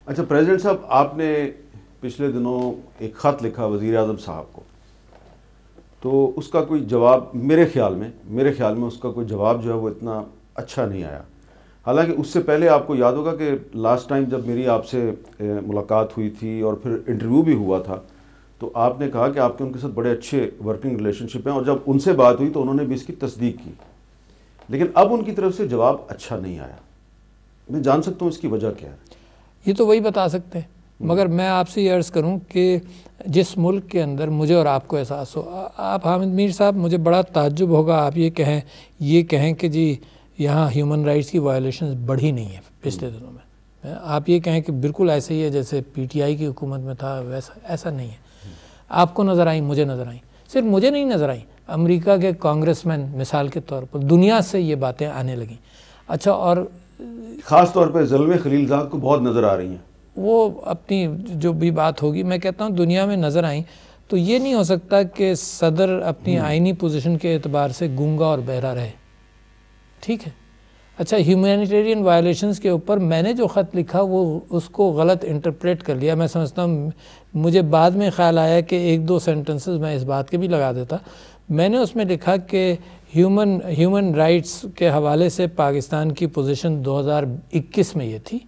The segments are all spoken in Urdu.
اچھا پریزیڈنٹ صاحب، آپ نے پچھلے دنوں ایک خط لکھا وزیر اعظم صاحب کو، تو اس کا کوئی جواب میرے خیال میں اس کا کوئی جواب جو ہے وہ اتنا اچھا نہیں آیا. حالانکہ اس سے پہلے آپ کو یاد ہوگا کہ لاسٹ ٹائم جب میری آپ سے ملاقات ہوئی تھی اور پھر انٹرویو بھی ہوا تھا، تو آپ نے کہا کہ آپ کے ان کے ساتھ بڑے اچھے ورکنگ ریلیشن شپ ہیں، اور جب ان سے بات ہوئی تو انہوں نے بھی اس کی تصدیق کی. لیکن اب ان کی طرف سے جواب اچھا نہیں آیا. میں جان سکتا ہوں اس کی وجہ کیا ہے؟ یہ تو وہی بتا سکتے ہیں، مگر میں آپ سے یہ عرض کروں کہ جس ملک کے اندر مجھے اور آپ کو احساس ہو، آپ حامد میر صاحب، مجھے بڑا تعجب ہوگا آپ یہ کہیں کہ جی یہاں ہیومن رائٹس کی وائلیشنز بڑھی نہیں ہیں پچھلے دنوں میں. آپ یہ کہیں کہ بالکل ایسے ہی ہے جیسے پی ٹی آئی کی حکومت میں تھا، ایسا نہیں ہے. آپ کو نظر آئیں، مجھے نظر آئیں، صرف مجھے نہیں نظر آئیں، امریکہ کے کانگریس مین مثال کے طور پر دنیا سے یہ باتیں آنے لگیں. اچھا، اور خاص طور پہ زلمے خلیل زاد کو بہت نظر آ رہی ہیں. وہ اپنی جو بھی بات ہوگی، میں کہتا ہوں دنیا میں نظر آئیں. تو یہ نہیں ہو سکتا کہ صدر اپنی آئینی پوزیشن کے اعتبار سے گونگا اور بہرا رہے. ٹھیک ہے. اچھا، ہیومینیٹیرین وائلیشنز کے اوپر میں نے جو خط لکھا وہ اس کو غلط انٹرپریٹ کر لیا. میں سمجھتا ہوں، مجھے بعد میں خیال آیا کہ ایک دو سینٹنسز میں اس بات کے بھی لگا دیتا. میں نے اس میں لکھا کہ ہیومن رائٹس کے حوالے سے پاکستان کی پوزیشن 2021 میں یہ تھی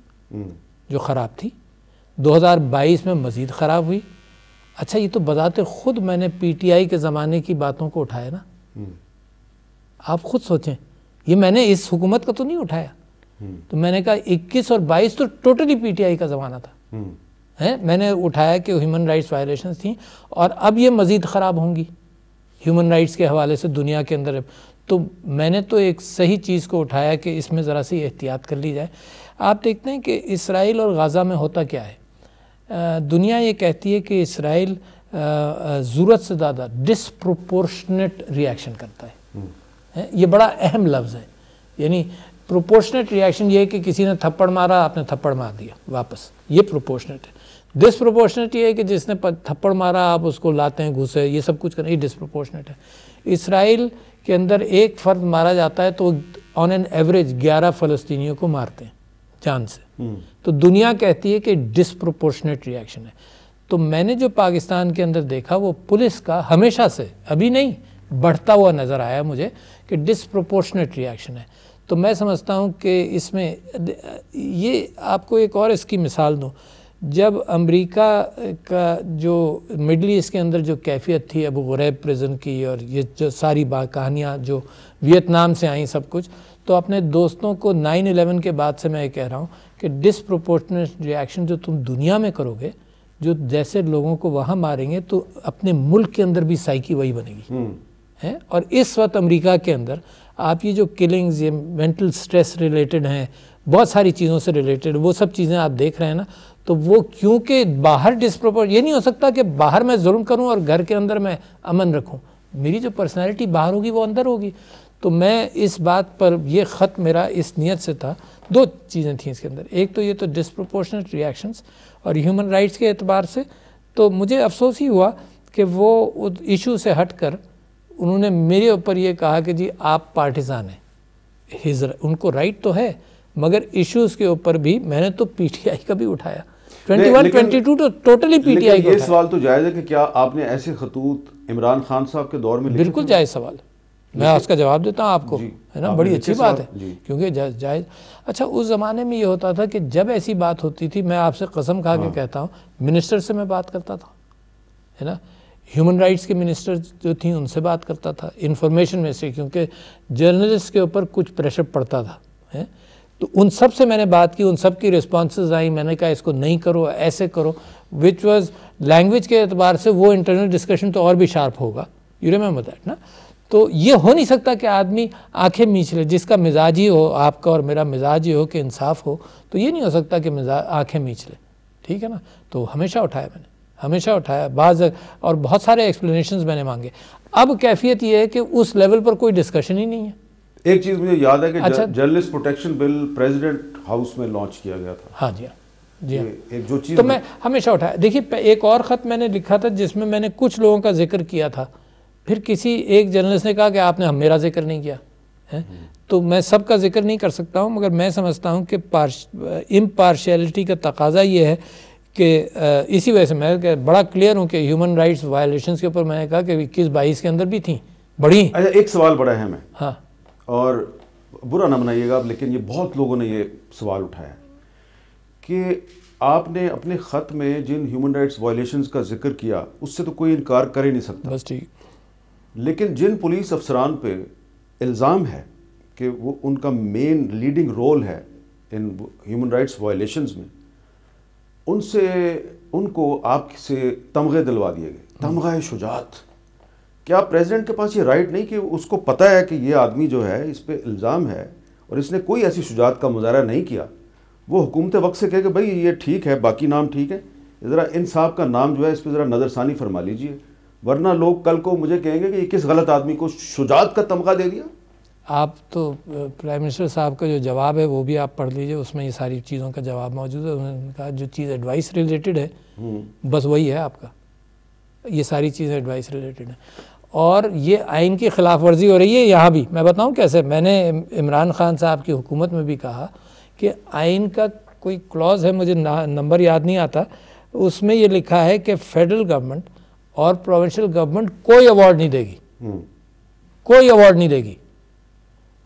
جو خراب تھی، 2022 میں مزید خراب ہوئی. اچھا، یہ تو بذات خود میں نے پی ٹی آئی کے زمانے کی باتوں کو اٹھایا نا. آپ خود سوچیں، یہ میں نے اس حکومت کا تو نہیں اٹھایا. تو میں نے کہا 21 اور 22 تو ٹوٹلی پی ٹی آئی کا زمانہ تھا. میں نے اٹھایا کہ ہیومن رائٹس وائلیشنز تھیں اور اب یہ مزید خراب ہوں گی ہیومن رائٹس کے حوالے سے دنیا کے اندر. تو میں نے تو ایک صحیح چیز کو اٹھایا کہ اس میں ذرا سی احتیاط کر لی جائے. آپ دیکھتے ہیں کہ اسرائیل اور غزہ میں ہوتا کیا ہے. دنیا یہ کہتی ہے کہ اسرائیل ضرورت سے زیادہ ڈسپروپورشنیٹ ریاکشن کرتا ہے. یہ بڑا اہم لفظ ہے. یعنی پروپورشنیٹ ریاکشن یہ ہے کہ کسی نے تھپڑ مارا، آپ نے تھپڑ مار دیا واپس، یہ پروپورشنیٹ ہے. ڈسپروپورشنیٹ یہ ہے کہ جس نے تھپڑ مارا آپ اس کو لاتے ہیں گھسے، یہ سب کچھ کریں، یہ ڈسپروپورشنیٹ ہے. اسرائیل کے اندر ایک فرد مارا جاتا ہے تو آن این ایوریج 11 فلسطینیوں کو مارتے ہیں جان سے. تو دنیا کہتی ہے کہ ڈسپروپورشنیٹ ریاکشن ہے. تو میں نے جو پاکستان کے اندر دیکھا وہ پولیس کا ہمیشہ سے، ابھی نہیں، بڑھتا ہوا نظر آیا مجھے کہ ڈسپروپورشنیٹ ریاکشن ہے. تو میں سمجھتا ہوں کہ اس میں یہ آپ کو ایک اور اس کی مثال دوں. جب امریکہ کا جو مڈل ایسٹ کے اندر جو کیفیت تھی ابو غریب پریزن کی، اور یہ جو ساری کہانیاں جو ویتنام سے آئیں سب کچھ، تو اپنے دوستوں کو 9/11 کے بعد سے میں یہ کہہ رہا ہوں کہ ڈسپروپورشنیٹ ریاکشن جو تم دنیا میں کرو گے، جو جیسے لوگوں کو وہاں ماریں گے، تو اپنے ملک کے اندر بھی سائیکی وہی بنے گی. اور اس وقت امریکہ کے اندر آپ یہ جو کلنگز، یہ مینٹل سٹریس ریلیٹڈ ہیں، بہت ساری چیزوں سے ریلیٹڈ، وہ سب چیزیں آپ دیکھ رہے ہیں نا. تو وہ کیونکہ باہر یہ نہیں ہو سکتا کہ باہر میں ظلم کروں اور گھر کے اندر میں امن رکھوں. میری جو پرسنالٹی باہر ہوگی وہ اندر ہوگی. تو میں اس بات پر، یہ خط میرا اس نیت سے تھا. دو چیزیں تھیں اس کے اندر، ایک تو یہ تو ڈسپروپورشنیٹ ریاکشنز، اور ہیومن رائٹس کے اعتبار سے تو مجھے افسوس ہی ہوا کہ وہ ایشو سے ہٹ کر انہوں نے میرے اوپر یہ کہا کہ جی آپ پارٹیزان ہیں. ان کو رائٹ تو ہے، مگر ایشوز کے اوپر بھی میں نے تو پی ٹی آئی کا بھی اٹھایا. 21-22 تو ٹوٹلی پی ٹی آئی کا. یہ سوال تو جائز ہے کہ کیا آپ نے ایسے خطوط عمران خان صاحب کے دور میں لکھے؟ بالکل جائز سوال، میں اس کا جواب دیتا ہوں آپ کو، ہے نا. بڑی اچھی بات ہے کیونکہ جائز. اچھا، اس زمانے میں یہ ہوتا تھا کہ جب ایسی بات ہوتی تھی، میں آپ سے قسم کھا کے کہتا ہوں، منسٹر سے میں بات کرتا تھا، ہے نا. ہیومن رائٹس کے منسٹر جو تھیں ان سے بات کرتا تھا، انفارمیشن میں سے، کیونکہ جرنلسٹ کے اوپر کچھ پریشر پڑتا تھا. تو ان سب سے میں نے بات کی، ان سب کی رسپانسز آئیں. میں نے کہا اس کو نہیں کرو، ایسے کرو، وچ واز لینگویج کے اعتبار سے وہ انٹرنل ڈسکشن تو اور بھی شارپ ہوگا. یو ریممبر دیٹ نا. تو یہ ہو نہیں سکتا کہ آدمی آنکھیں میچ لے، جس کا مزاج ہی ہو، آپ کا اور میرا مزاج ہی ہو کہ انصاف ہو، تو یہ نہیں ہو سکتا کہ آنکھیں میچ لے. ٹھیک ہے نا. تو ہمیشہ اٹھایا میں نے، ہمیشہ اٹھایا. بعض اور بہت سارے ایکسپلینیشنز میں نے مانگے. اب کیفیت یہ ہے کہ اس لیول پر کوئی ڈسکشن ہی نہیں ہے. ایک چیز مجھے یاد ہے کہ journalist protection bill president house میں لانچ کیا گیا تھا. ہاں جی ہاں جی ہاں. ایک جو چیز تو میں ہمیشہ اٹھایا. دیکھیے، ایک اور خط میں نے لکھا تھا جس میں میں نے کچھ لوگوں کا ذکر کیا تھا، پھر کسی ایک جرنلسٹ نے کہا کہ آپ نے میرا ذکر نہیں کیا، تو میں سب کا ذکر نہیں کر سکتا ہوں، مگر میں سمجھتا ہوں کہ امپارشیلٹی کا تقاضا یہ ہے کہ اسی وجہ سے میں بڑا کلیئر ہوں کہ ہیومن رائٹس وائلیشنز کے اوپر میں نے کہا کہ 21-22 کے اندر بھی تھیں بڑی. اچھا ایک سوال بڑا اہم ہے، ہاں اور برا نہ منائیے گا لیکن یہ بہت لوگوں نے یہ سوال اٹھایا کہ آپ نے اپنے خط میں جن ہیومن رائٹس وائلیشنز کا ذکر کیا اس سے تو کوئی انکار کر ہی نہیں سکتا، بس ٹھیک، لیکن جن پولیس افسران پہ الزام ہے کہ وہ ان کا مین لیڈنگ رول ہے ان ہیومن رائٹس وائلیشنز میں، ان کو آپ سے تمغے دلوا دیے گئے، تمغہ شجاعت. کیا پریزیڈنٹ کے پاس یہ رائٹ نہیں کہ اس کو پتہ ہے کہ یہ آدمی جو ہے اس پہ الزام ہے اور اس نے کوئی ایسی شجاعت کا مظاہرہ نہیں کیا، وہ حکومت وقت سے کہے کہ بھائی یہ ٹھیک ہے، باقی نام ٹھیک ہے، ذرا ان صاحب کا نام جو ہے اس پہ ذرا نظر ثانی فرما لیجئے، ورنہ لوگ کل کو مجھے کہیں گے کہ یہ کس غلط آدمی کو شجاعت کا تمغہ دے دیا. آپ تو پرائم منسٹر صاحب کا جو جواب ہے وہ بھی آپ پڑھ لیجئے، اس میں یہ ساری چیزوں کا جواب موجود ہے. انہوں نے کہا جو چیز ایڈوائس ریلیٹڈ ہے بس وہی ہے آپ کا، یہ ساری چیزیں ایڈوائس ریلیٹڈ ہیں. اور یہ آئین کی خلاف ورزی ہو رہی ہے یہاں بھی. میں بتاؤں کیسے، میں نے عمران خان صاحب کی حکومت میں بھی کہا کہ آئین کا کوئی کلوز ہے، مجھے نمبر یاد نہیں آتا، اس میں یہ لکھا ہے کہ فیڈرل گورنمنٹ اور پروونشل گورنمنٹ کوئی ایوارڈ نہیں دے گی، کوئی ایوارڈ نہیں دے گی.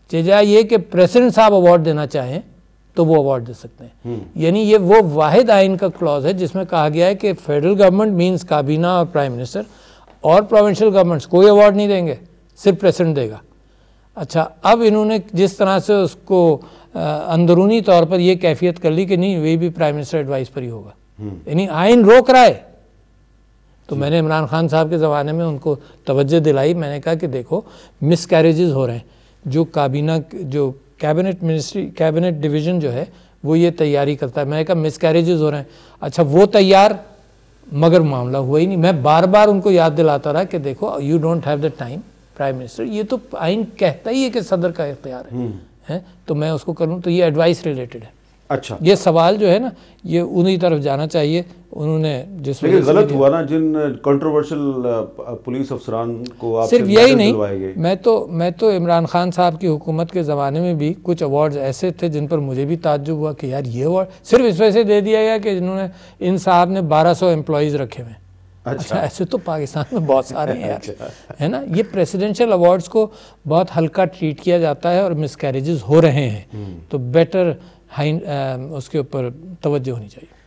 جائے یہ کہ پریزیڈنٹ صاحب ایوارڈ دینا چاہیں تو وہ ایوارڈ دے سکتے ہیں. یعنی یہ وہ واحد آئین کا کلوز ہے جس میں کہا گیا ہے کہ فیڈرل گورنمنٹ مینز کابینہ اور پرائم منسٹر، اور پروونشل گورنمنٹس کوئی ایوارڈ نہیں دیں گے، صرف پریزیڈنٹ دے گا. اچھا اب انہوں نے جس طرح سے اس کو اندرونی طور پر یہ کیفیت کر لی کہ نہیں یہ بھی پرائم منسٹر ایڈوائس پر ہی ہوگا، یعنی آئین روک رہا ہے. تو میں نے عمران خان صاحب کے زمانے میں ان کو توجہ دلائی، میں نے کہا کہ دیکھو مس کیریجز ہو رہے ہیں، جو کابینہ جو کیبنٹ ڈویژن جو ہے وہ یہ تیاری کرتا ہے. میں نے کہا مس کیریجز ہو رہے ہیں. اچھا وہ تیار، مگر معاملہ ہوا ہی نہیں. میں بار بار ان کو یاد دلاتا رہا کہ دیکھو you don't have the time prime minister, یہ تو آئین کہتا ہی ہے کہ صدر کا اختیار ہے، تو میں اس کو کروں. تو یہ ایڈوائس ریلیٹڈ ہے. اچھا یہ سوال جو ہے نا یہ انہی طرف جانا چاہیے. انہوں نے جس لیکن غلط ہوا نا جن کنٹروورشل پولیس افسران کو آپ صرف یہی نہیں، میں تو عمران خان صاحب کی حکومت کے زمانے میں بھی کچھ ایوارڈز ایسے تھے جن پر مجھے بھی تعجب ہوا کہ یار یہ ایوارڈ صرف اس وجہ سے دے دیا گیا کہ جنہوں نے ان صاحب نے 1200 امپلائیز رکھے ہوئے. اچھا ایسے تو پاکستان میں بہت سارے ہیں یار، ہے نا. یہ پریسیڈنشل ایوارڈز کو بہت ہلکا ٹریٹ کیا جاتا ہے اور مس کیریجز ہو رہے ہیں، تو بیٹر اس کے اوپر توجہ ہونی چاہیے.